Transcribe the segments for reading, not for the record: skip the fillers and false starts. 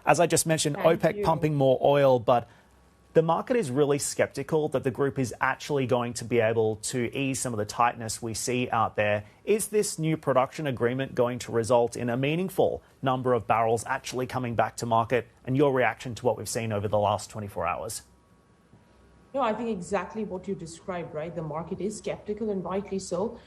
As I just mentioned, OPEC pumping more oil, but the market is really skeptical that the group is actually going to be able to ease some of the tightness we see out there. Is this new production agreement going to result in a meaningful number of barrels actually coming back to market? And your reaction to what we've seen over the last 24 hours? No, I think exactly what you described, right? The market is skeptical, and rightly so.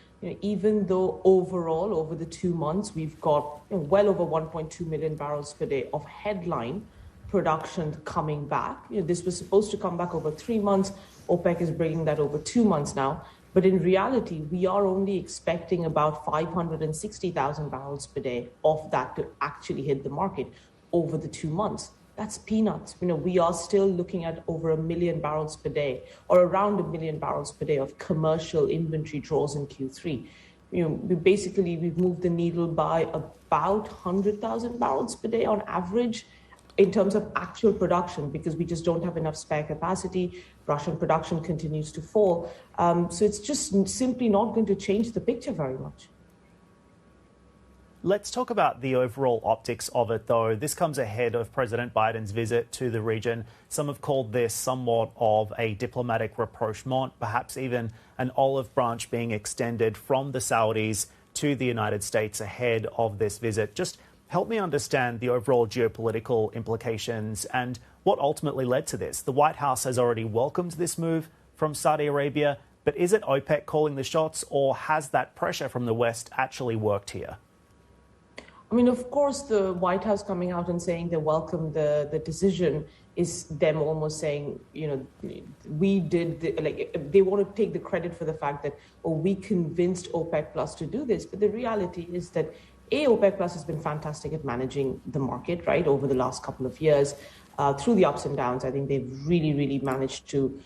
Even though overall, over the 2 months, we've got well over 1.2 million barrels per day of headline production coming back. This was supposed to come back over 3 months. OPEC is bringing that over 2 months now. But in reality, we are only expecting about 560,000 barrels per day of that to actually hit the market over the 2 months. That's peanuts. We are still looking at over 1 million barrels per day, or around 1 million barrels per day of commercial inventory draws in Q3. We've moved the needle by about 100,000 barrels per day on average in terms of actual production, because we just don't have enough spare capacity. Russian production continues to fall. So it's just simply not going to change the picture very much. Let's talk about the overall optics of it, though. This comes ahead of President Biden's visit to the region. Some have called this somewhat of a diplomatic rapprochement, perhaps even an olive branch being extended from the Saudis to the United States ahead of this visit. Just help me understand the overall geopolitical implications and what ultimately led to this. The White House has already welcomed this move from Saudi Arabia, but is it OPEC calling the shots, or has that pressure from the West actually worked here? I mean, of course, the White House coming out and saying they welcome the decision is them almost saying, we did, they want to take the credit for the fact that, we convinced OPEC Plus to do this. But the reality is that OPEC Plus has been fantastic at managing the market, right, over the last couple of years. Through the ups and downs, I think they've really, really managed to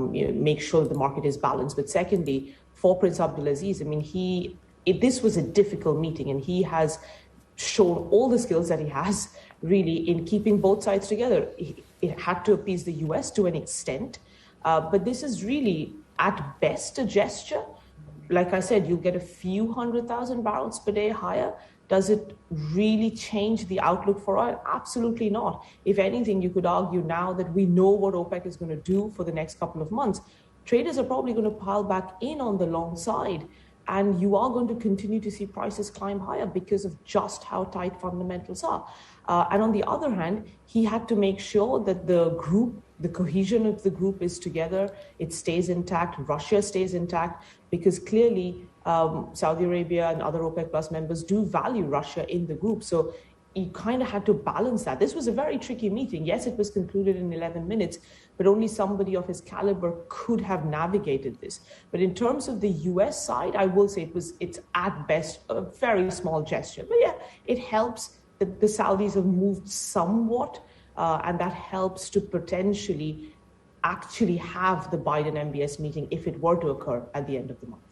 make sure that the market is balanced. But secondly, for Prince Abdulaziz, I mean, this was a difficult meeting, and he has shown all the skills that he has really in keeping both sides together. It had to appease the US to an extent, but this is really at best a gesture. Like I said, you'll get a few 100,000 barrels per day higher. Does it really change the outlook for oil? Absolutely not. If anything, you could argue now that we know what OPEC is going to do for the next couple of months, traders are probably going to pile back in on the long side. And you are going to continue to see prices climb higher because of just how tight fundamentals are. And on the other hand, he had to make sure that the cohesion of the group is together, it stays intact, Russia stays intact, because clearly Saudi Arabia and other OPEC Plus members do value Russia in the group. So he kind of had to balance that. This was a very tricky meeting. Yes, it was concluded in 11 minutes, but only somebody of his caliber could have navigated this. But in terms of the US side, I will say it's at best a very small gesture. But yeah, it helps that the Saudis have moved somewhat, and that helps to potentially actually have the Biden MBS meeting if it were to occur at the end of the month.